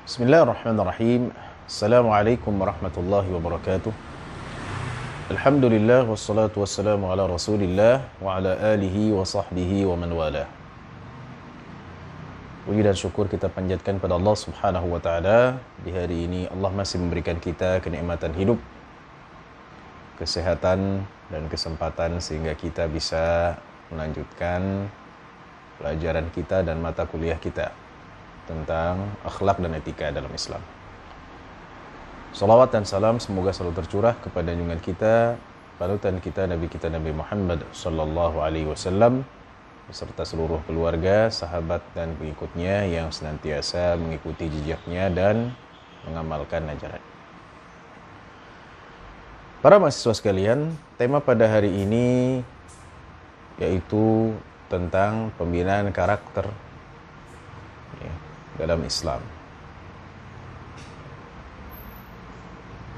Bismillahirrahmanirrahim. Assalamualaikum warahmatullahi wabarakatuh. Alhamdulillah wassalatu wassalamu ala Rasulillah wa ala alihi wa sahbihi wa man wala. Puji dan syukur kita panjatkan pada Allah Subhanahu wa taala. Di hari ini Allah masih memberikan kita kenikmatan hidup, kesehatan dan kesempatan sehingga kita bisa melanjutkan pelajaran kita dan mata kuliah kita tentang akhlak dan etika dalam Islam. Salawat dan salam semoga selalu tercurah kepada junjungan kita, panutan kita, Nabi kita Nabi Muhammad sallallahu alaihi wasallam beserta seluruh keluarga, sahabat dan pengikutnya yang senantiasa mengikuti jejaknya dan mengamalkan ajaran. Para mahasiswa sekalian, tema pada hari ini yaitu tentang pembinaan karakter dalam Islam,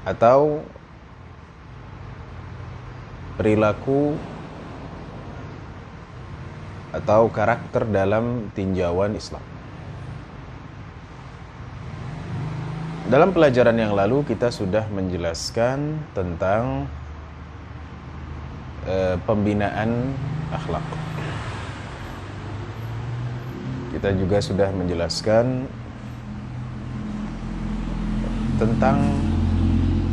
atau perilaku atau karakter dalam tinjauan Islam. Dalam pelajaran yang lalu kita sudah menjelaskan tentang pembinaan akhlak. Kita juga sudah menjelaskan tentang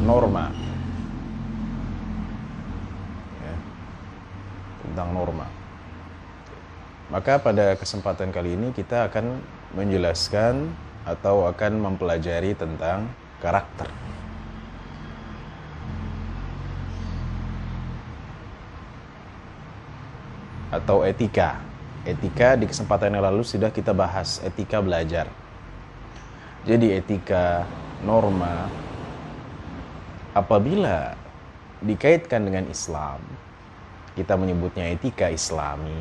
norma, tentang norma. Maka pada kesempatan kali ini kita akan menjelaskan atau akan mempelajari tentang karakter. Atau etika. Etika di kesempatan yang lalu sudah kita bahas, etika belajar. Jadi etika, norma, apabila dikaitkan dengan Islam, kita menyebutnya etika Islami,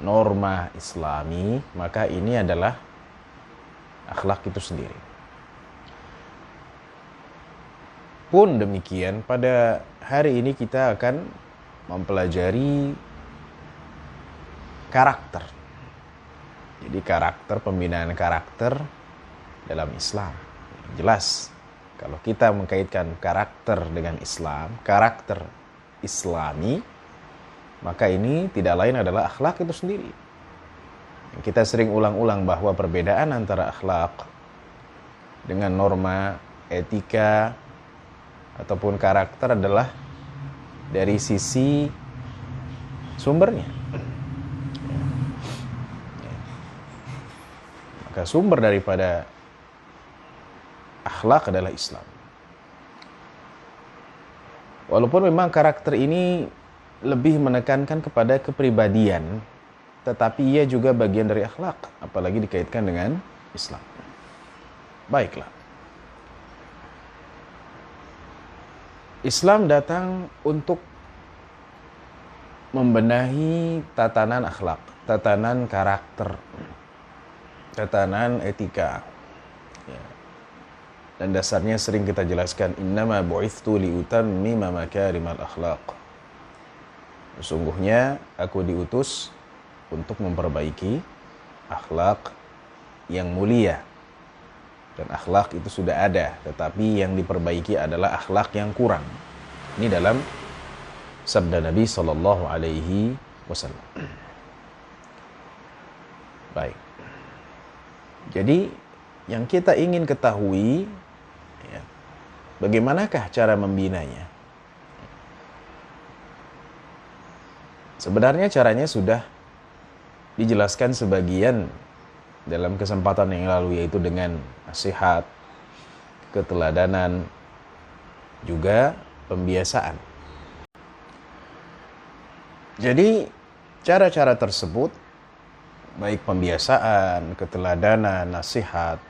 norma Islami, maka ini adalah akhlak itu sendiri. Pun demikian, pada hari ini kita akan mempelajari karakter. Jadi karakter, pembinaan karakter dalam Islam. Jelas, kalau kita mengkaitkan karakter dengan Islam, karakter Islami, maka ini tidak lain adalah akhlak itu sendiri. Kita sering ulang-ulang bahwa perbedaan antara akhlak dengan norma, etika, ataupun karakter adalah dari sisi sumbernya. Maka sumber daripada akhlak adalah Islam. Walaupun memang karakter ini lebih menekankan kepada kepribadian, tetapi ia juga bagian dari akhlak, apalagi dikaitkan dengan Islam. Baiklah. Islam datang untuk membenahi tatanan akhlak, tatanan karakter, tatanan etika. Dan dasarnya sering kita jelaskan, innama bu'ithtu liutammima makarimal akhlaq. Sesungguhnya aku diutus untuk memperbaiki akhlak yang mulia. Dan akhlak itu sudah ada, tetapi yang diperbaiki adalah akhlak yang kurang. Ini dalam sabda Nabi sallallahu alaihi wasallam. Baik. Jadi yang kita ingin ketahui, bagaimanakah cara membinanya? Sebenarnya caranya sudah dijelaskan sebagian dalam kesempatan yang lalu, yaitu dengan nasihat, keteladanan, juga pembiasaan. Jadi cara-cara tersebut, baik pembiasaan, keteladanan, nasihat,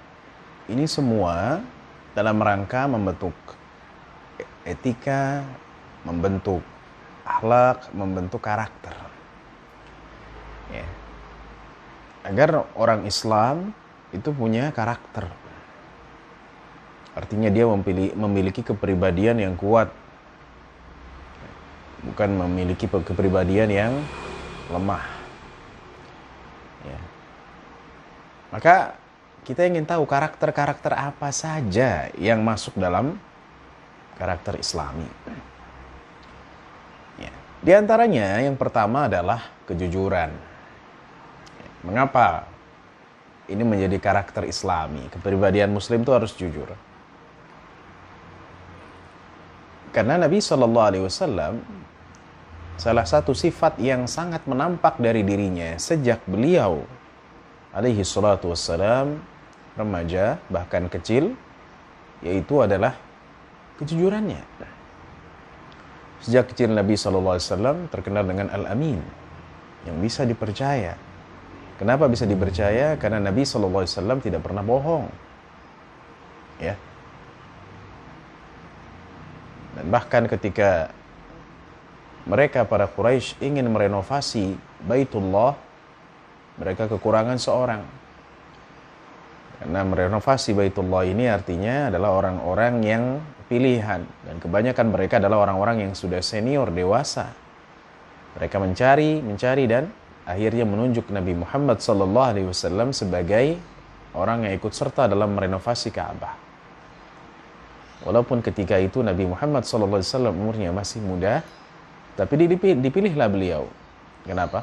ini semua dalam rangka membentuk etika, membentuk akhlak, membentuk karakter. Agar orang Islam itu punya karakter. Artinya dia memiliki kepribadian yang kuat, bukan memiliki kepribadian yang lemah. Maka kita ingin tahu karakter-karakter apa saja yang masuk dalam karakter Islami. Ya. Di antaranya yang pertama adalah kejujuran. Mengapa ini menjadi karakter Islami? Kepribadian Muslim itu harus jujur. Karena Nabi SAW, salah satu sifat yang sangat menampak dari dirinya sejak beliau alaihi salatu wassalam remaja, bahkan kecil, yaitu adalah kejujurannya. Sejak kecil Nabi SAW terkenal dengan Al-Amin, yang bisa dipercaya. Kenapa bisa dipercaya? Karena Nabi SAW tidak pernah bohong. Ya. Dan bahkan ketika mereka para Quraisy ingin merenovasi Baitullah, mereka kekurangan seorang. Karena merenovasi Baitullah ini artinya adalah orang-orang yang pilihan. Dan kebanyakan mereka adalah orang-orang yang sudah senior, dewasa. Mereka mencari dan akhirnya menunjuk Nabi Muhammad SAW sebagai orang yang ikut serta dalam merenovasi Ka'bah. Walaupun ketika itu Nabi Muhammad SAW umurnya masih muda, tapi dipilihlah beliau. Kenapa?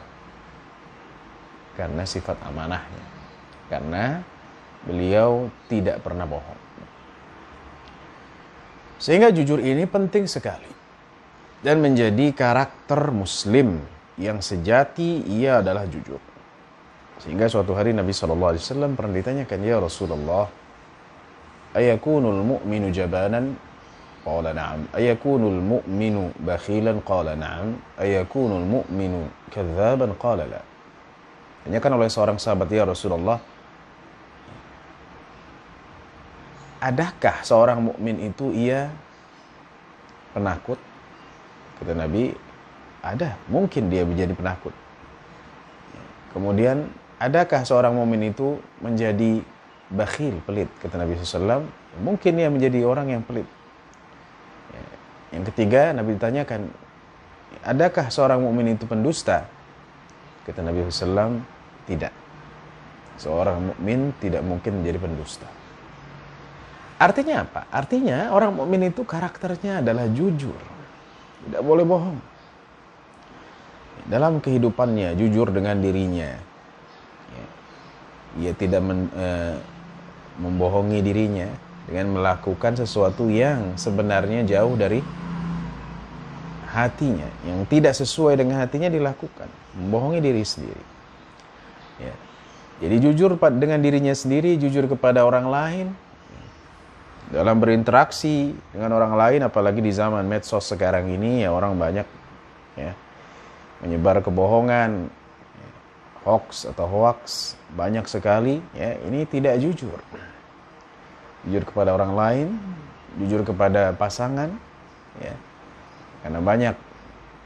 Karena sifat amanahnya. Karena beliau tidak pernah bohong. Sehingga jujur ini penting sekali. Dan menjadi karakter Muslim yang sejati, ia adalah jujur. Sehingga suatu hari Nabi SAW pernah ditanyakan, "Ya Rasulullah, ayakunul mu'minu jabanan?" Qala na'am. Ayakunul mu'minu bakhilan? Qala na'am. Ayakunul mu'minu kadzaban? Qala la. Tanyakan oleh seorang sahabat, "Ya Rasulullah, adakah seorang mukmin itu ia penakut?" Kata Nabi, ada, mungkin dia menjadi penakut. Kemudian, adakah seorang mukmin itu menjadi bakhil, pelit? Kata Nabi SAW, mungkin dia menjadi orang yang pelit. Yang ketiga, Nabi ditanyakan, adakah seorang mukmin itu pendusta? Kata Nabi SAW, tidak. Seorang mukmin tidak mungkin menjadi pendusta. Artinya apa? Artinya orang mukmin itu karakternya adalah jujur. Tidak boleh bohong. Dalam kehidupannya, jujur dengan dirinya. Ia tidak membohongi dirinya dengan melakukan sesuatu yang sebenarnya jauh dari hatinya. Yang tidak sesuai dengan hatinya dilakukan. Membohongi diri sendiri. Ya. Jadi jujur dengan dirinya sendiri, jujur kepada orang lain. Dalam berinteraksi dengan orang lain, apalagi di zaman medsos sekarang ini, ya orang banyak ya menyebar kebohongan, hoax atau hoax banyak sekali. Ya, ini tidak jujur. Jujur kepada orang lain, jujur kepada pasangan, ya. Karena banyak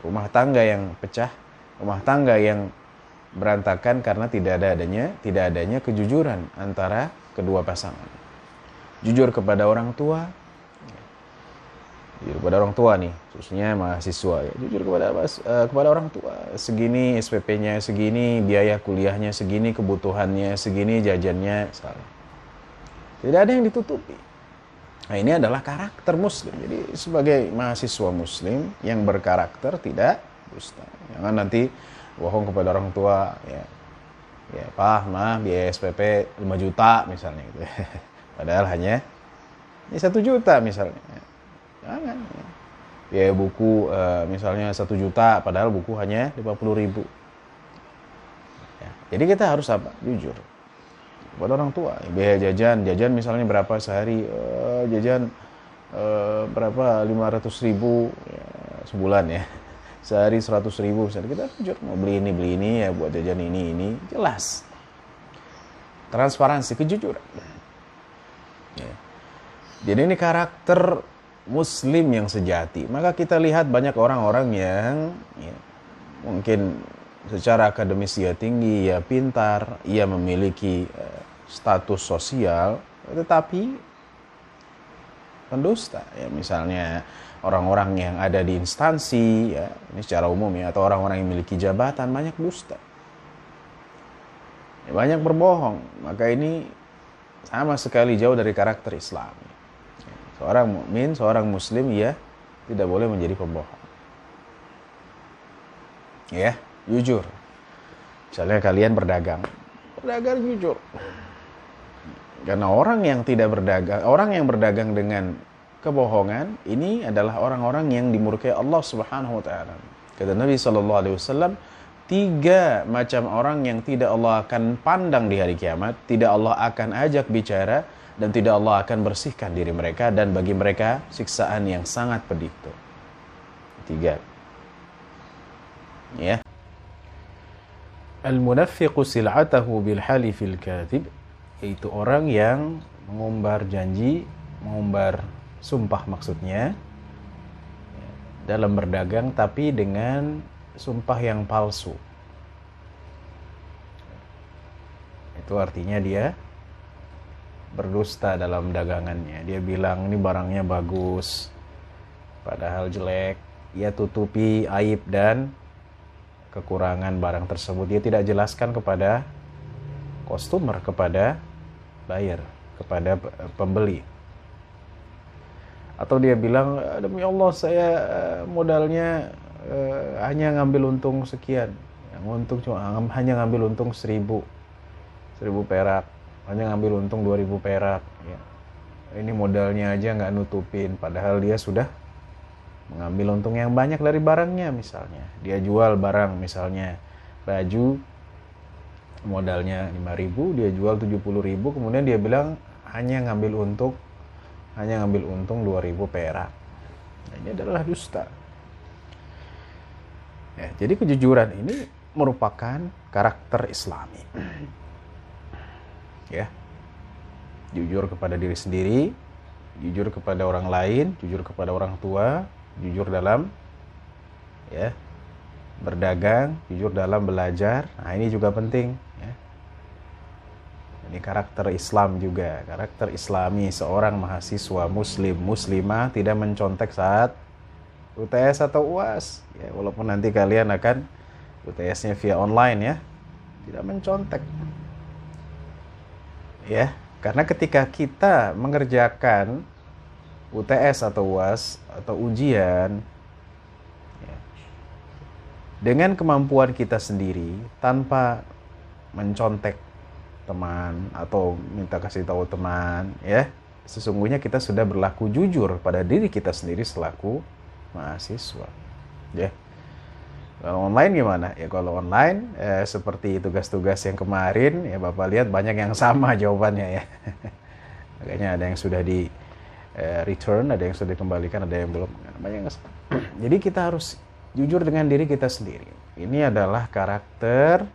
rumah tangga yang pecah, rumah tangga yang berantakan karena tidak adanya kejujuran antara kedua pasangan. Jujur kepada orang tua, jujur kepada orang tua nih, khususnya mahasiswa ya. Jujur kepada orang tua, segini SPP-nya, segini biaya kuliahnya, segini kebutuhannya, segini jajannya, salah. Tidak ada yang ditutupi. Nah, ini adalah karakter Muslim. Jadi sebagai mahasiswa Muslim yang berkarakter tidak dusta. Jangan nanti bohong kepada orang tua, ya, Pak, mah biaya SPP 5 juta misalnya gitu. Padahal hanya 1 juta misalnya. Jangan. Ya. Biaya buku misalnya 1 juta, padahal buku hanya 50.000. Ya. Jadi kita harus apa? Jujur kepada orang tua. Biaya jajan misalnya berapa sehari? Jajan berapa? 500.000 ya, sebulan ya. Sehari 100.000. Misalnya kita jujur mau beli ini ya, buat jajan ini. Jelas. Transparansi, kejujuran. Ya. Jadi ini karakter Muslim yang sejati. Maka kita lihat banyak orang-orang yang ya, mungkin secara akademis dia tinggi, ya pintar, ia memiliki status sosial, tetapi pendusta. Ya, misalnya orang-orang yang ada di instansi, ya, ini secara umum ya, atau orang-orang yang memiliki jabatan, banyak dusta. Ya, banyak berbohong. Maka ini sama sekali jauh dari karakter Islam. Seorang mukmin, seorang muslim, ya tidak boleh menjadi pembohong. Ya, jujur. Misalnya kalian berdagang jujur. Karena orang yang tidak berdagang, orang yang berdagang dengan kebohongan, ini adalah orang-orang yang dimurkai Allah Subhanahu wa taala. Kata Nabi sallallahu alaihi wasallam, 3 macam orang yang tidak Allah akan pandang di hari kiamat, tidak Allah akan ajak bicara, dan tidak Allah akan bersihkan diri mereka, dan bagi mereka siksaan yang sangat pedih. 3. Ya. Al-munafiqu sil'atahu bil halifil kadhib, yaitu orang yang mengumbar janji, mengumbar sumpah maksudnya dalam berdagang, tapi dengan sumpah yang palsu. Itu artinya dia berdusta dalam dagangannya. Dia bilang ini barangnya bagus, padahal jelek. Ia tutupi aib dan kekurangan barang tersebut. Dia tidak jelaskan kepada customer, kepada buyer, kepada pembeli. Atau dia bilang, demi Allah saya modalnya hanya ngambil untung sekian, yang untung cuma hanya ngambil untung 1000 perak, hanya ngambil untung 2000 perak, ya. Ini modalnya aja nggak nutupin, padahal dia sudah mengambil untung yang banyak dari barangnya. Misalnya dia jual barang, misalnya baju modalnya 5.000, dia jual 70.000, kemudian dia bilang hanya ngambil untung 2.000 perak. Nah, ini adalah dusta. Ya, jadi kejujuran ini merupakan karakter Islami. Ya, jujur kepada diri sendiri, jujur kepada orang lain, jujur kepada orang tua, jujur dalam ya berdagang, jujur dalam belajar. Nah, ini juga penting. Ya. Ini karakter Islam juga, karakter Islami. Seorang mahasiswa muslim, muslimah tidak mencontek saat UTS atau UAS. Ya, walaupun nanti kalian akan UTS-nya via online, ya, tidak mencontek. Ya, karena ketika kita mengerjakan UTS atau UAS atau ujian ya, dengan kemampuan kita sendiri tanpa mencontek teman atau minta kasih tahu teman, ya, sesungguhnya kita sudah berlaku jujur pada diri kita sendiri selaku mahasiswa. Ya. Kalau online gimana? Ya kalau online seperti tugas-tugas yang kemarin, ya Bapak lihat banyak yang sama jawabannya, ya. Makanya ada yang sudah di return, ada yang sudah dikembalikan, ada yang belum. Banyak yang sama. Jadi kita harus jujur dengan diri kita sendiri. Ini adalah karakter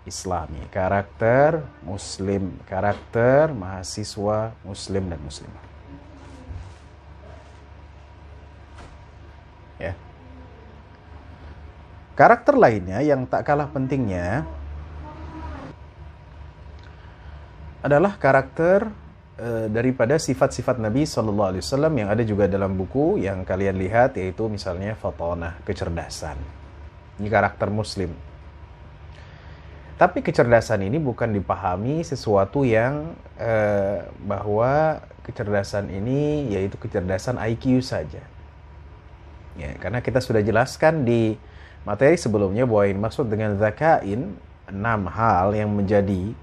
Islami, karakter Muslim, karakter mahasiswa Muslim dan Muslimah. Ya. Karakter lainnya yang tak kalah pentingnya adalah karakter daripada sifat-sifat Nabi SAW yang ada juga dalam buku yang kalian lihat, yaitu misalnya fatonah, kecerdasan. Ini karakter Muslim. Tapi kecerdasan ini bukan dipahami sesuatu yang bahwa kecerdasan ini yaitu kecerdasan IQ saja. Ya, karena kita sudah jelaskan di materi sebelumnya bahwa yang maksud dengan zakain 6 hal yang menjadi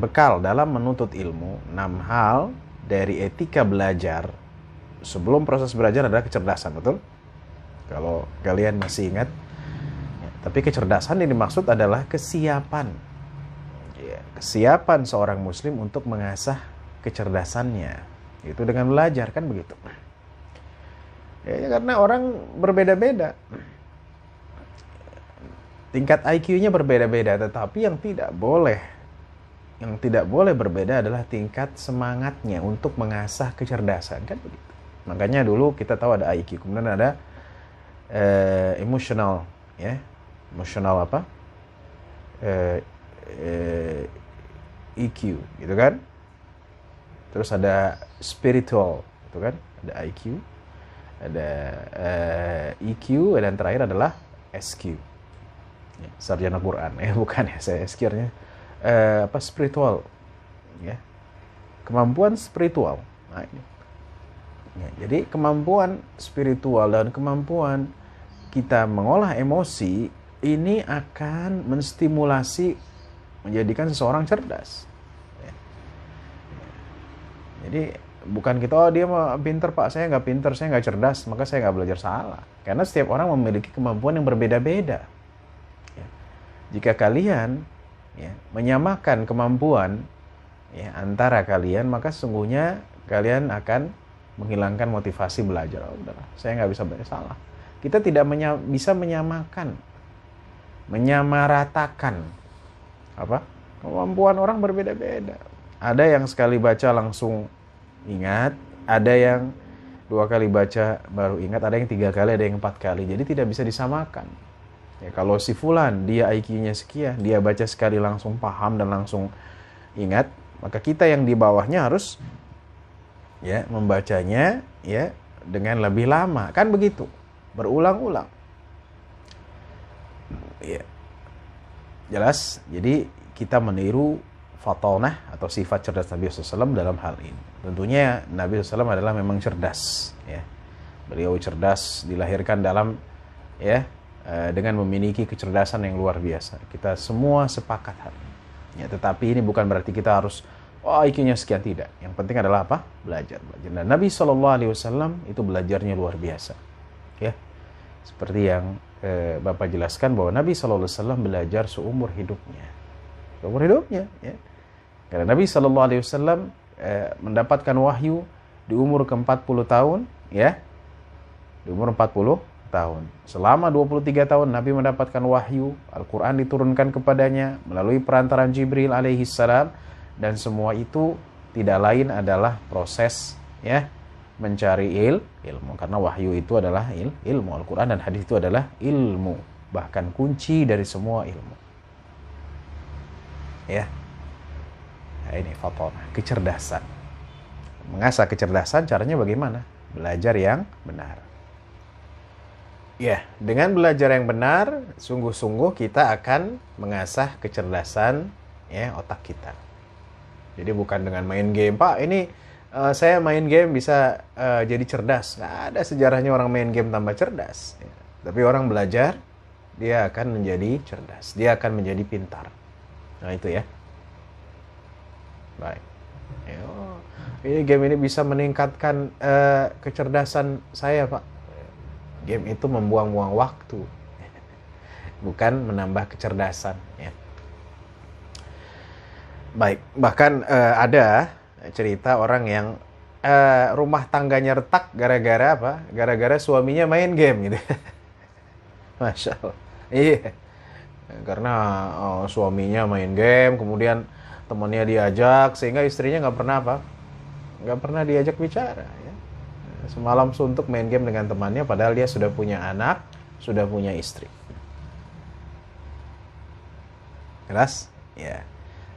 bekal dalam menuntut ilmu. 6 hal dari etika belajar sebelum proses belajar adalah kecerdasan, betul? Kalau kalian masih ingat. Ya, tapi kecerdasan yang dimaksud adalah kesiapan. Ya, kesiapan seorang muslim untuk mengasah kecerdasannya. Itu dengan belajar, kan begitu. Ya, karena orang berbeda-beda. Tingkat IQ-nya berbeda-beda, tetapi yang tidak boleh berbeda adalah tingkat semangatnya untuk mengasah kecerdasan, kan begitu. Makanya dulu kita tahu ada IQ, kemudian ada emotional, ya, emotional apa? EQ, gitu kan? Terus ada spiritual, gitu kan? Ada IQ, ada EQ, dan terakhir adalah SQ. Sarjana Quran, bukan ya, saya SQ-nya spiritual, ya, kemampuan spiritual. Nah, ini. Ya, jadi kemampuan spiritual dan kemampuan kita mengolah emosi ini akan menstimulasi menjadikan seseorang cerdas. Ya. Jadi bukan kita, oh dia mah pinter pak, saya nggak pinter, saya nggak cerdas, maka saya nggak belajar. Salah. Karena setiap orang memiliki kemampuan yang berbeda-beda. Ya. Jika kalian menyamakan kemampuan antara kalian, maka sesungguhnya kalian akan menghilangkan motivasi belajar. Oh, udahlah, saya nggak bisa belajar. Salah. Kita tidak bisa menyamakan, menyamaratakan kemampuan orang berbeda-beda. Ada yang sekali baca langsung ingat, ada yang 2 kali baca baru ingat, ada yang 3 kali, ada yang 4 kali. Jadi tidak bisa disamakan. Ya, kalau si fulan dia IQ-nya sekian, dia baca sekali langsung paham dan langsung ingat, maka kita yang di bawahnya harus membacanya dengan lebih lama, kan begitu, berulang-ulang. Ya. Jelas. Jadi kita meniru fatonah atau sifat cerdas Nabi SAW dalam hal ini. Tentunya Nabi SAW adalah memang cerdas. Ya. Beliau cerdas, dilahirkan dalam dengan memiliki kecerdasan yang luar biasa. Kita semua sepakat hal ini. Ya, tetapi ini bukan berarti kita harus IQ-nya sekian, tidak. Yang penting adalah apa? Belajar. Dan Nabi SAW itu belajarnya luar biasa. Ya, seperti yang Bapak jelaskan bahwa Nabi SAW belajar seumur hidupnya. Seumur hidupnya. Ya. Karena Nabi SAW mendapatkan wahyu di umur ke-40 tahun. Ya, di umur 40 tahun. Selama 23 tahun Nabi mendapatkan wahyu. Al-Quran diturunkan kepadanya melalui perantaran Jibril alaihissalam. Dan semua itu tidak lain adalah proses mencari ilmu. Karena wahyu itu adalah ilmu. Al-Quran dan hadis itu adalah ilmu. Bahkan kunci dari semua ilmu. Ya. Nah, ini fatonah, kecerdasan. Mengasah kecerdasan caranya bagaimana? Belajar yang benar. Ya, dengan belajar yang benar, sungguh-sungguh kita akan mengasah kecerdasan otak kita. Jadi bukan dengan main game, Pak, ini saya main game bisa jadi cerdas. Nggak ada sejarahnya orang main game tambah cerdas. Ya. Tapi orang belajar, dia akan menjadi cerdas. Dia akan menjadi pintar. Nah itu ya. Baik. Ini game ini bisa meningkatkan kecerdasan saya, Pak. Game itu membuang-buang waktu. Bukan menambah kecerdasan. Ya. Baik, bahkan ada cerita orang yang rumah tangganya retak gara-gara apa? Gara-gara suaminya main game gitu. Masya Allah. Iya. Karena suaminya main game, kemudian temannya diajak, sehingga istrinya nggak pernah nggak pernah diajak bicara. Ya. Semalam suntuk main game dengan temannya, padahal dia sudah punya anak, sudah punya istri. Jelas? Ya.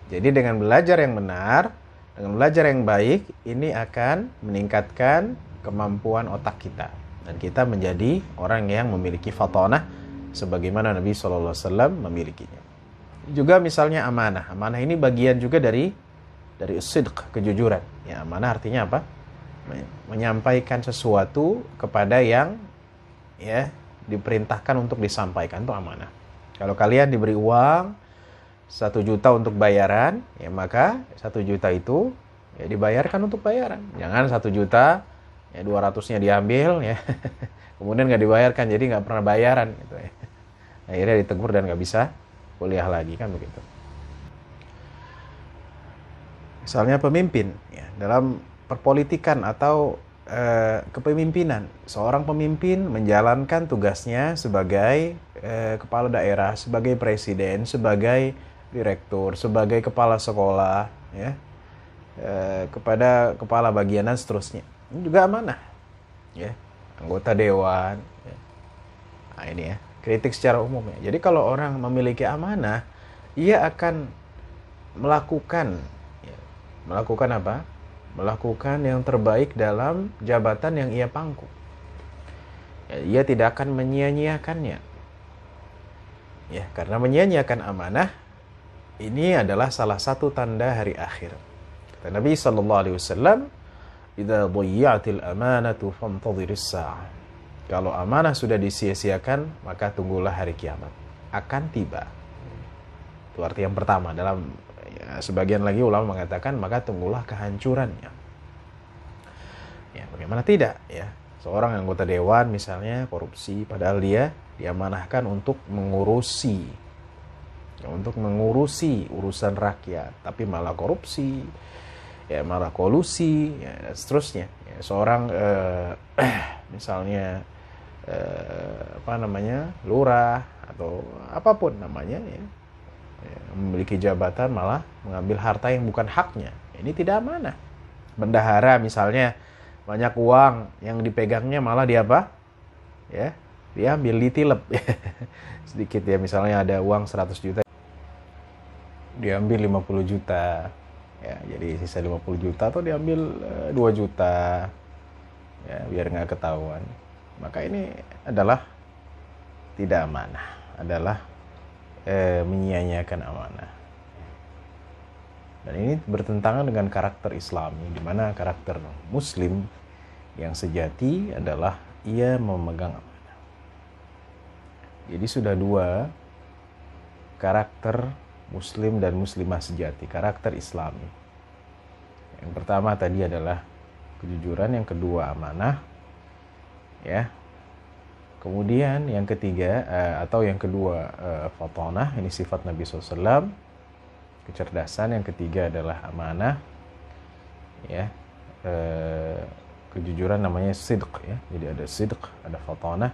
Jadi dengan belajar yang benar, dengan belajar yang baik, ini akan meningkatkan kemampuan otak kita. Dan kita menjadi orang yang memiliki fatonah sebagaimana Nabi SAW memilikinya. Juga misalnya amanah. Amanah ini bagian juga dari sidq, kejujuran. Ya, amanah artinya apa? Menyampaikan sesuatu kepada yang diperintahkan untuk disampaikan, itu amanah. Kalau kalian diberi uang 1 juta untuk bayaran, ya maka 1 juta itu dibayarkan untuk bayaran. Jangan 1 juta 200-nya diambil kemudian nggak dibayarkan, jadi nggak pernah bayaran gitu ya. Akhirnya ditegur dan nggak bisa kuliah lagi, kan begitu. Misalnya pemimpin dalam perpolitikan atau kepemimpinan, seorang pemimpin menjalankan tugasnya sebagai kepala daerah, sebagai presiden, sebagai direktur, sebagai kepala sekolah, kepada kepala bagian dan seterusnya. Ini juga amanah, anggota dewan. Nah ini kritik secara umum. Jadi kalau orang memiliki amanah, ia akan melakukan apa? Melakukan yang terbaik dalam jabatan yang ia pangku. Ia tidak akan menyia-nyiakannya. Karena menyia-nyiakan amanah ini adalah salah satu tanda hari akhir. Kata Kata Nabi sallallahu alaihi wasallam, "Idza dhayya'til amanatu fantadhiris sa'ah." Kalau amanah sudah disia-siakan, maka tunggulah hari kiamat akan tiba. Itu arti yang pertama. Dalam sebagian lagi ulama mengatakan, maka tunggulah kehancurannya. Ya, bagaimana tidak ya? Seorang anggota dewan misalnya korupsi, padahal dia diamanahkan untuk mengurusi urusan rakyat, tapi malah korupsi, ya malah kolusi, ya, dan seterusnya. Ya, seorang misalnya lurah atau apapun namanya, ya, memiliki jabatan malah mengambil harta yang bukan haknya. Ini tidak amanah. Bendahara misalnya banyak uang yang dipegangnya malah dia apa? Ya, dia ambil ditilep. Sedikit ya, misalnya ada uang 100 juta. Diambil 50 juta. Ya, jadi sisa 50 juta atau diambil 2 juta. Ya, biar nggak ketahuan. Maka ini adalah tidak amanah, adalah menyia-nyiakan amanah. Dan ini bertentangan dengan karakter Islami, di mana karakter Muslim yang sejati adalah ia memegang amanah. Jadi sudah dua karakter Muslim dan Muslimah sejati, karakter Islami. Yang pertama tadi adalah kejujuran, yang kedua amanah, ya. Kemudian yang ketiga atau yang kedua fatanah, ini sifat Nabi SAW, kecerdasan. Yang ketiga adalah amanah, ya. Kejujuran namanya sidq, ya. Jadi ada sidq, ada fatanah,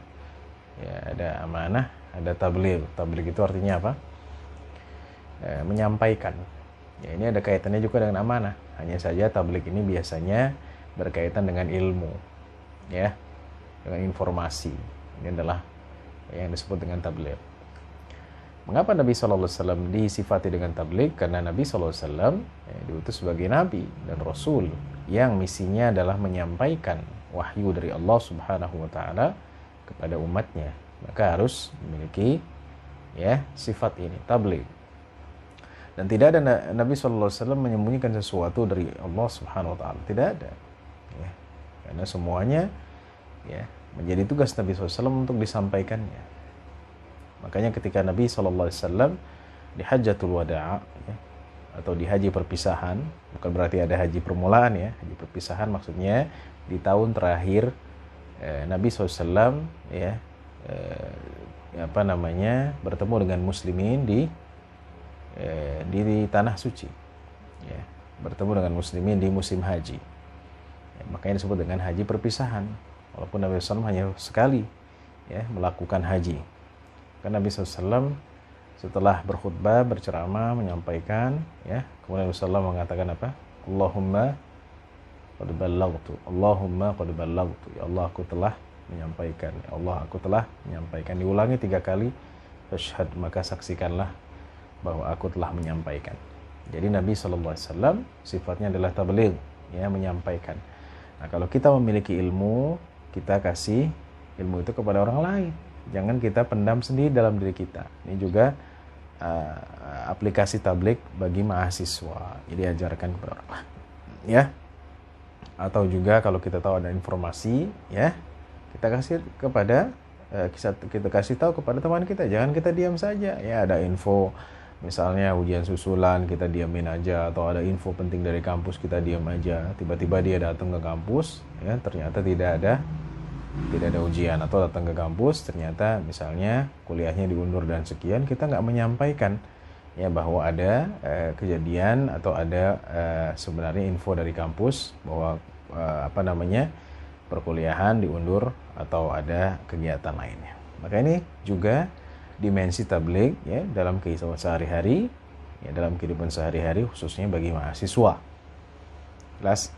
ya, ada amanah, ada tabligh. Tabligh itu artinya apa? Menyampaikan. Ya, ini ada kaitannya juga dengan amanah. Hanya saja tabligh ini biasanya berkaitan dengan ilmu, ya, dengan informasi. Ini adalah yang disebut dengan tabligh. Mengapa Nabi SAW disifati dengan tabligh? Karena Nabi SAW diutus sebagai Nabi dan Rasul yang misinya adalah menyampaikan wahyu dari Allah Subhanahu Wa Taala kepada umatnya. Maka harus memiliki, ya, sifat ini, tabligh. Dan tidak ada Nabi SAW menyembunyikan sesuatu dari Allah Subhanahu Wa Taala. Tidak ada, ya. Karena semuanya, ya, menjadi tugas Nabi SAW untuk disampaikannya. Makanya ketika Nabi SAW di Hajjatul Wada', ya, atau di haji perpisahan, bukan berarti ada haji permulaan, ya, haji perpisahan maksudnya di tahun terakhir Nabi SAW, ya, bertemu dengan muslimin di tanah suci, ya, bertemu dengan muslimin di musim haji, ya, makanya disebut dengan haji perpisahan. Walaupun Nabi SAW hanya sekali, ya, melakukan haji. Karena Nabi SAW setelah berkhutbah, berceramah, menyampaikan, ya, kemudian Nabi SAW mengatakan apa? Allahumma qad ballaghtu, Allahumma qad ballaghtu, ya Allah aku telah menyampaikan, ya Allah aku telah menyampaikan. Diulangi 3 kali, fashhad, maka saksikanlah bahwa aku telah menyampaikan. Jadi Nabi SAW sifatnya adalah tabligh, ya, menyampaikan. Nah, kalau kita memiliki ilmu, kita kasih ilmu itu kepada orang lain. Jangan kita pendam sendiri dalam diri kita. Ini juga aplikasi tabligh bagi mahasiswa. Jadi ajarkan kepada orang lain, ya. Atau juga kalau kita tahu ada informasi, ya, kita kasih tahu kepada teman kita. Jangan kita diam saja. Ya, ada info misalnya ujian susulan, kita diamin aja, atau ada info penting dari kampus, kita diam aja. Tiba-tiba dia datang ke kampus, ya, ternyata tidak ada ujian, atau datang ke kampus ternyata misalnya kuliahnya diundur dan sekian, kita nggak menyampaikan, ya, bahwa ada kejadian atau ada sebenarnya info dari kampus bahwa perkuliahan diundur atau ada kegiatan lainnya. Maka ini juga dimensi tabligh, ya, dalam kehidupan sehari-hari, ya, dalam kehidupan sehari-hari khususnya bagi mahasiswa. Jelas?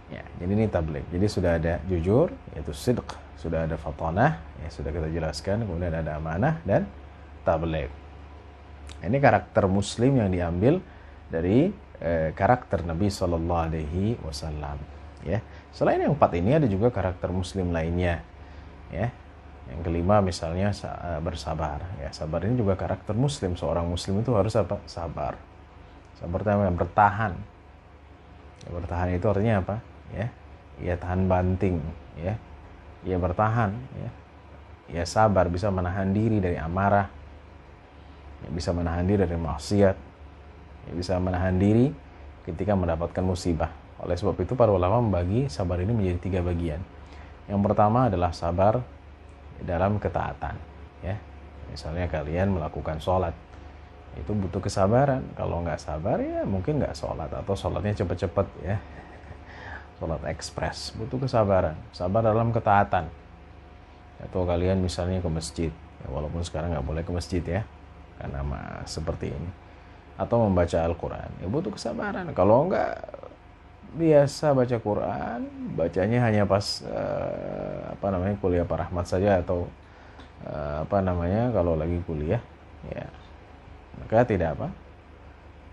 Ya, jadi ini tabligh. Jadi sudah ada jujur, yaitu sidq, sudah ada fatanah, ya, sudah kita jelaskan, kemudian ada amanah dan tabligh. Ini karakter Muslim yang diambil dari karakter Nabi Sallallahu Alaihi Wasallam. Ya, selain yang 4 ini ada juga karakter Muslim lainnya. Ya, yang kelima misalnya bersabar. Ya, sabar ini juga karakter Muslim. Seorang Muslim itu harus apa? Sabar. Sabar itu bertahan. Ya, bertahan itu artinya apa? Ya, ia tahan banting, ya. Ia bertahan, ya. Ia sabar, bisa menahan diri dari amarah, ya, bisa menahan diri dari maksiat, ya, bisa menahan diri ketika mendapatkan musibah. Oleh sebab itu para ulama membagi sabar ini menjadi 3 bagian. Yang pertama adalah sabar dalam ketaatan, ya. Misalnya kalian melakukan sholat, itu butuh kesabaran. Kalau nggak sabar ya mungkin nggak sholat, atau sholatnya cepet-cepet, ya. Sholat ekspres, butuh kesabaran. Sabar dalam ketaatan. Atau kalian misalnya ke masjid, ya, walaupun sekarang nggak boleh ke masjid, ya, karena seperti ini. Atau membaca Al-Quran, ya butuh kesabaran. Kalau nggak biasa baca Quran, bacanya hanya pas kuliah Pak Rahmat saja, atau kalau lagi kuliah, ya, maka tidak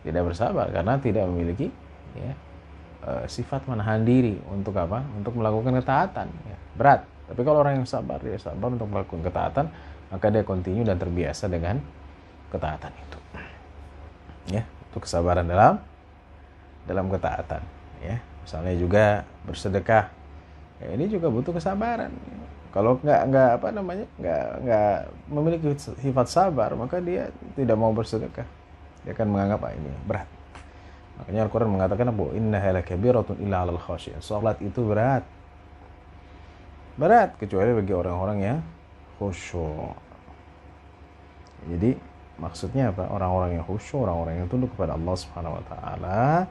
bersabar karena tidak memiliki, ya, sifat menahan diri untuk untuk melakukan ketaatan, ya. Berat. Tapi kalau orang yang sabar, dia sabar untuk melakukan ketaatan, maka dia continue dan terbiasa dengan ketaatan itu, ya. Itu kesabaran dalam ketaatan, ya. Misalnya juga bersedekah, ya, ini juga butuh kesabaran. Kalau nggak memiliki sifat sabar, maka dia tidak mau bersedekah. Dia akan menganggap ini berat. Makanya Al-Quran mengatakan bahwa innaha lakabiratun illa 'alal khashiyin. Salat itu berat kecuali bagi orang-orang yang khusyuk. Jadi maksudnya apa? Orang-orang yang khusyuk, orang-orang yang tunduk kepada Allah Subhanahu wa taala,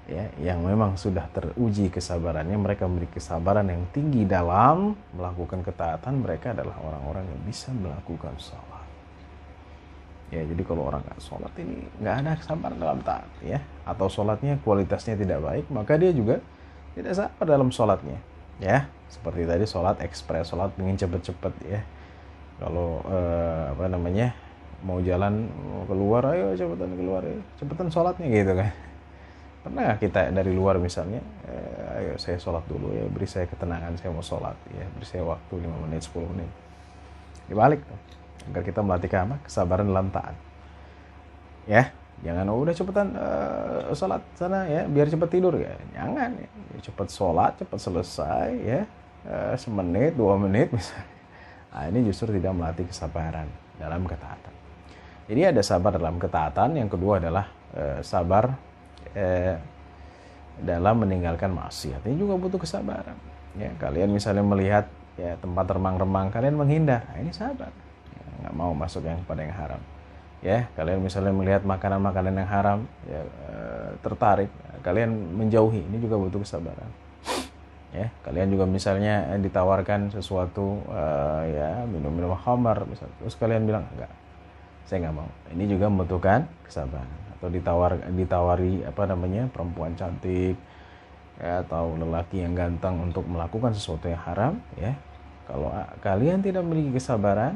ya, yang memang sudah teruji kesabarannya, mereka memiliki kesabaran yang tinggi dalam melakukan ketaatan, mereka adalah orang-orang yang bisa melakukan sholat. Ya, jadi kalau orang nggak sholat ini nggak ada kesabaran dalam taat, ya, atau sholatnya kualitasnya tidak baik, maka dia juga tidak sabar dalam sholatnya, ya. Seperti tadi sholat ekspres, sholat ingin cepet-cepet, ya. Kalau mau jalan, mau keluar, ayo cepetan keluar, ya. Cepetan sholatnya gitu kan. Pernah kita dari luar misalnya, ayo saya sholat dulu, ya, beri saya ketenangan, saya mau sholat, ya, beri saya waktu 5 menit, 10 menit. Dibalik tuh, agar kita melatih kesabaran dalam taat, ya. Jangan udah cepetan sholat sana, ya, biar cepet tidur, ya. Jangan, ya. Cepet sholat, cepet selesai, ya, semenit, 2 menit misalnya. Nah, ini justru tidak melatih kesabaran dalam ketaatan. Jadi ada sabar dalam ketaatan. Yang kedua adalah sabar dalam meninggalkan maksiat. Ini juga butuh kesabaran, ya. Kalian misalnya melihat, ya, tempat remang-remang, kalian menghindar, nah, ini sabar, ya, nggak mau masuk pada yang haram, ya. Kalian misalnya melihat makanan-makanan yang haram, ya, tertarik, kalian menjauhi, ini juga butuh kesabaran, ya. Kalian juga misalnya ditawarkan sesuatu, ya, minum khamar misalnya, terus kalian bilang enggak, saya nggak mau, ini juga membutuhkan kesabaran. Atau ditawari perempuan cantik, ya, atau lelaki yang ganteng untuk melakukan sesuatu yang haram, ya. Kalau kalian tidak memiliki kesabaran,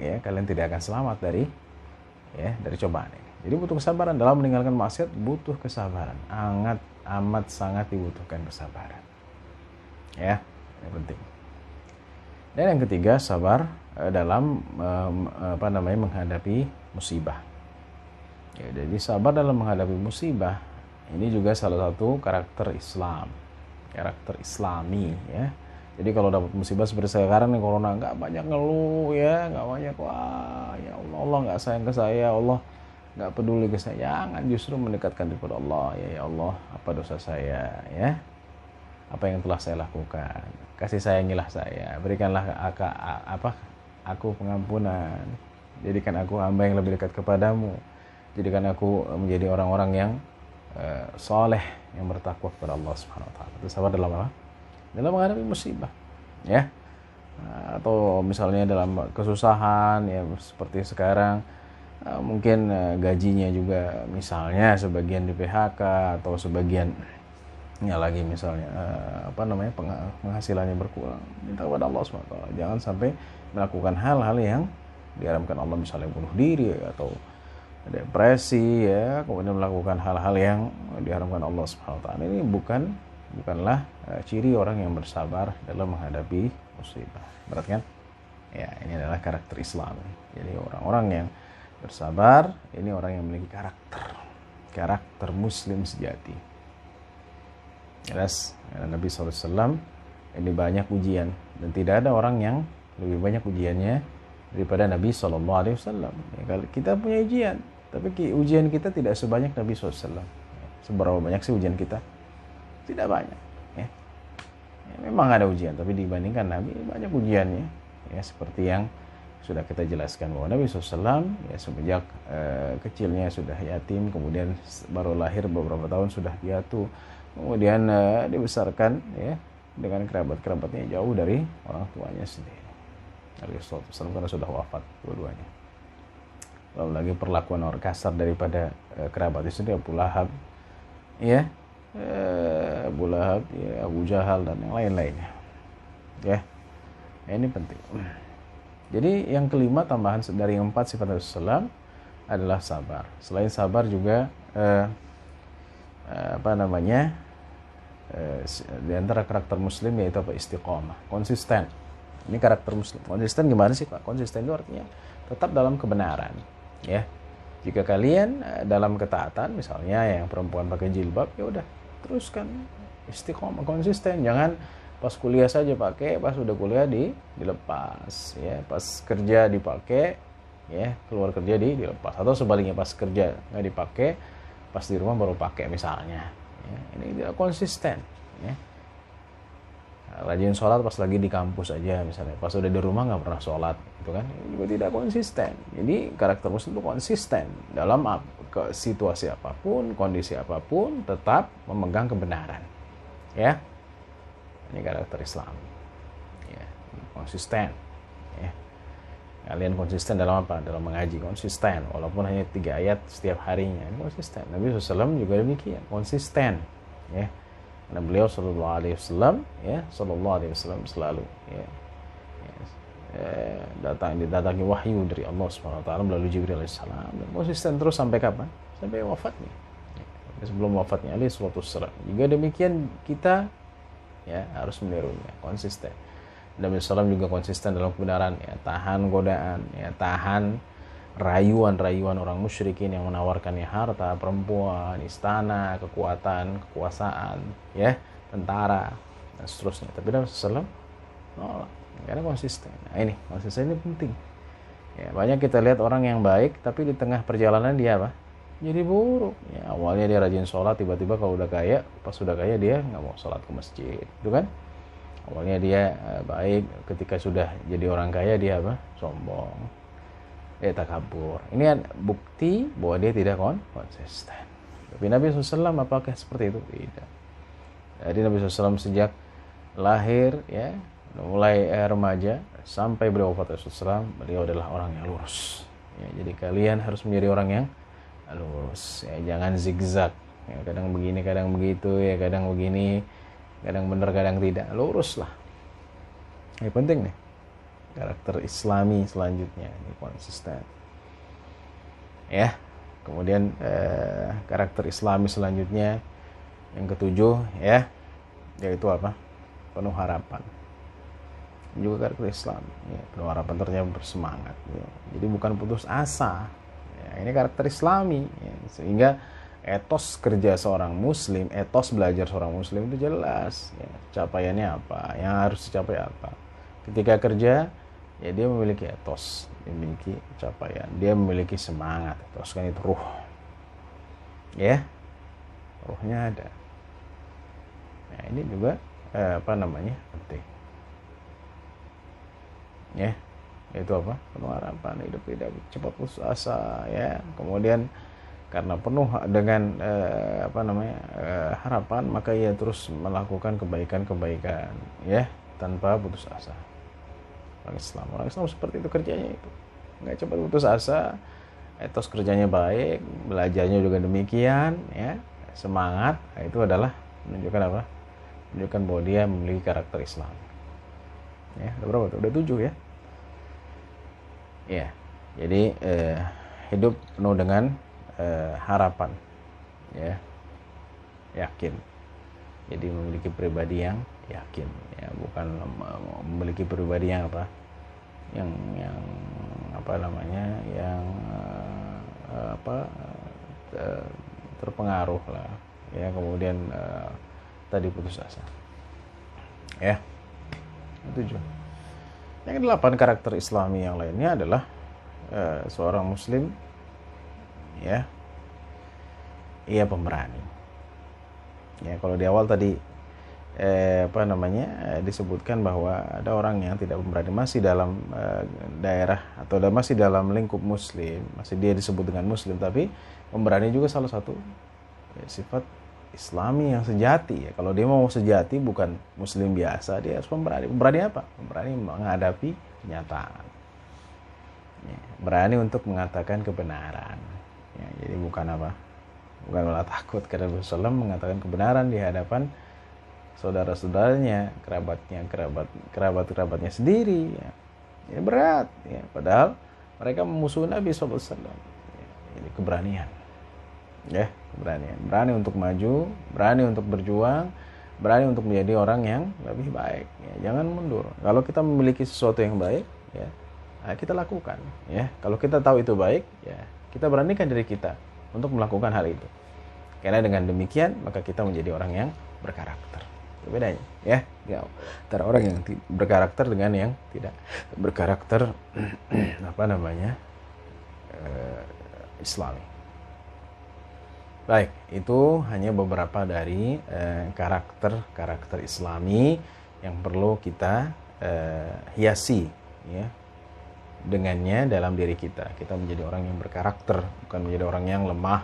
ya, kalian tidak akan selamat dari cobaan ini. Jadi butuh kesabaran dalam meninggalkan maksiat, butuh kesabaran, amat sangat dibutuhkan kesabaran, ya. Ini penting. Dan yang ketiga, sabar dalam menghadapi musibah. Ya, jadi sabar dalam menghadapi musibah ini juga salah satu karakter Islam, karakter Islami, ya. Jadi kalau dapat musibah seperti sekarang nih, corona, nggak banyak ngeluh, ya, nggak banyak wah ya Allah nggak sayang ke saya, Allah nggak peduli ke saya. Jangan, justru mendekatkan kepada Allah, ya Allah, apa dosa saya, ya, apa yang telah saya lakukan, kasih sayangilah saya, berikanlah aku pengampunan, jadikan aku hamba yang lebih dekat kepadamu, jadikan aku menjadi orang-orang yang soleh, yang bertakwa kepada Allah Subhanahu wa taala. Itu sabar dalam apa? Dalam menghadapi musibah, ya. Atau misalnya dalam kesusahan, ya, seperti sekarang, mungkin gajinya juga misalnya sebagian di PHK, atau sebagian lagi misalnya penghasilannya berkurang. Minta kepada Allah Subhanahu wa taala, jangan sampai melakukan hal-hal yang diharamkan Allah, misalnya bunuh diri, atau depresi, ya, kemudian melakukan hal-hal yang diharamkan Allah Subhanahu wa taala. Ini bukanlah ciri orang yang bersabar dalam menghadapi musibah. Berat kan? Ya, ini adalah karakter Islam. Jadi orang-orang yang bersabar ini orang yang memiliki karakter muslim sejati. Jelas, karena Nabi SAW ini banyak ujian dan tidak ada orang yang lebih banyak ujiannya daripada Nabi SAW. Ya, kalau kita punya ujian, tapi ujian kita tidak sebanyak Nabi SAW. Seberapa banyak sih ujian kita? Tidak banyak. Ya. Ya, memang ada ujian, tapi dibandingkan Nabi banyak ujiannya. Ya, seperti yang sudah kita jelaskan bahwa Nabi SAW ya semenjak kecilnya sudah yatim, kemudian baru lahir beberapa tahun sudah piatu, kemudian dibesarkan ya dengan kerabat-kerabatnya jauh dari orang tuanya sendiri. Nabi SAW karena sudah wafat dua-duanya. Lalu lagi perlakuan orang kasar daripada kerabat itu sendiri, Abu Lahab, ya, Abu Lahab, ya, Abu Jahal dan yang lain-lainnya. Ya, ini penting. Jadi yang kelima tambahan dari 4 sifat Rasulullah adalah sabar. Selain sabar juga di antara karakter Muslim yaitu apa? Istiqomah, konsisten. Ini karakter Muslim. Konsisten gimana sih Pak? Konsisten itu artinya tetap dalam kebenaran. Ya, jika kalian dalam ketaatan, misalnya yang perempuan pakai jilbab, ya udah teruskan istiqomah, konsisten. Jangan pas kuliah saja pakai, pas udah kuliah dilepas, ya. Pas kerja dipakai, ya. Keluar kerja dilepas. Atau sebaliknya pas kerja nggak dipakai, pas di rumah baru pakai misalnya. Ya, ini tidak konsisten. Ya. Rajin sholat pas lagi di kampus aja misalnya, pas udah di rumah nggak pernah sholat, itu kan ini juga tidak konsisten. Jadi karakter Muslim itu konsisten dalam situasi apapun, kondisi apapun, tetap memegang kebenaran. Ya. Ini karakter Islam, ya, konsisten. Ya. Kalian konsisten dalam apa? Dalam mengaji, konsisten. Walaupun hanya 3 ayat setiap harinya, ini konsisten. Nabi SAW juga demikian, konsisten. Ya. Karena beliau Sallallahu Alaihi Wasallam, ya, Sallallahu Alaihi Wasallam selalu, ya, didatangi wahyu dari Allah Subhanahu Wa Taala melalui Jibril Alaihissalam, dan konsisten terus sampai kapan? Sampai wafatnya. Ya. Sebelum wafatnya Alaihissalam. Juga demikian kita, ya, harus menirunya, konsisten. Nabi SAW juga konsisten dalam kebenaran, ya, tahan godaan, ya, tahan rayuan-rayuan orang musyrikin yang menawarkannya harta, perempuan, istana, kekuatan, kekuasaan, ya, tentara, dan seterusnya. Tapi Nabi SAW nolak, karena konsisten. Nah, ini konsisten ini penting. Ya, banyak kita lihat orang yang baik, tapi di tengah perjalanan dia apa? Jadi buruk. Ya, awalnya dia rajin sholat, tiba-tiba kalau udah kaya, pas sudah kaya dia nggak mau sholat ke masjid, itu kan? Awalnya dia baik, ketika sudah jadi orang kaya dia apa? Sombong, dia takabur. Ini bukti bahwa dia tidak konsisten. Tapi Nabi SAW apakah seperti itu? Tidak. Jadi Nabi SAW sejak lahir, ya, mulai remaja sampai beliau wafat Rasulullah, beliau adalah orang yang lurus. Ya, jadi kalian harus menjadi orang yang lurus, ya, jangan zigzag, ya, kadang begini kadang begitu, ya, kadang begini kadang benar kadang tidak, lurus lah. Ini penting nih karakter Islami selanjutnya, ini konsisten, ya. Kemudian karakter Islami selanjutnya yang ketujuh, ya, yaitu apa? Penuh harapan. Ini juga karakter Islam, ya, penuh harapan, ternyata bersemangat, ya. Jadi bukan putus asa. Ini karakter Islami, ya. Sehingga etos kerja seorang Muslim, etos belajar seorang Muslim itu jelas, ya, capaiannya apa, yang harus dicapai apa. Ketika kerja, ya, dia memiliki etos, memiliki capaian, dia memiliki semangat, etos kan itu ruh, ya, ruhnya ada. Nah, ini juga penting, ya. Itu apa? Penuh harapan, hidup tidak cepat putus asa, ya. Kemudian karena penuh dengan harapan, maka ia terus melakukan kebaikan-kebaikan, ya, tanpa putus asa. Orang Islam seperti itu kerjanya, itu nggak cepat putus asa, etos kerjanya baik, belajarnya juga demikian, ya, semangat. Nah, itu adalah menunjukkan apa? Menunjukkan bahwa dia memiliki karakter Islam. Ya, ada berapa tuh? Udah 7, ya. Ya, jadi hidup penuh dengan harapan, ya, yakin. Jadi memiliki pribadi yang yakin, ya, bukan memiliki pribadi yang apa, yang terpengaruh lah, ya, kemudian tadi putus asa. Ya. 7. Yang 8 karakter Islami yang lainnya adalah seorang muslim ya, ia pemberani. Ya, kalau di awal tadi disebutkan bahwa ada orang yang tidak pemberani, masih dalam daerah atau masih dalam lingkup muslim, masih dia disebut dengan muslim, tapi pemberani juga salah satu sifat Islami yang sejati ya. Kalau dia mau sejati, bukan muslim biasa, dia harus pemberani. Pemberani apa? Pemberani menghadapi kenyataan ya, berani untuk mengatakan kebenaran ya. Jadi bukan malah takut, karena Rasulullah mengatakan kebenaran di hadapan saudara-saudaranya, kerabatnya sendiri ya. Ya berat ya, padahal mereka memusuhi Nabi SAW ya. Ini keberanian ya, keberanian, berani untuk maju, berani untuk berjuang, berani untuk menjadi orang yang lebih baik ya. Jangan mundur. Kalau kita memiliki sesuatu yang baik ya, kita lakukan ya. Kalau kita tahu itu baik ya, kita beranikan diri kita untuk melakukan hal itu. Karena dengan demikian maka kita menjadi orang yang berkarakter. Itu bedanya ya, antara orang yang berkarakter dengan yang tidak berkarakter Islami. Baik, itu hanya beberapa dari karakter Islami yang perlu kita hiasi ya dengannya dalam diri kita. Kita menjadi orang yang berkarakter, bukan menjadi orang yang lemah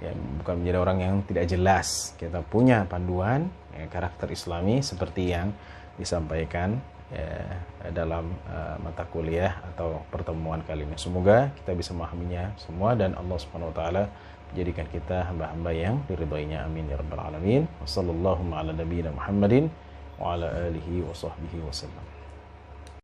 ya, bukan menjadi orang yang tidak jelas. Kita punya panduan ya, karakter Islami seperti yang disampaikan dalam mata kuliah atau pertemuan kali ini. Semoga kita bisa memahaminya semua dan Allah Subhanahu wa taala jadikan kita hamba-hamba yang diridhoinya. Amin ya rabbal alamin. Wassallallahu ala nabiyina Muhammadin wa ala alihi wa sahbihi wasallam.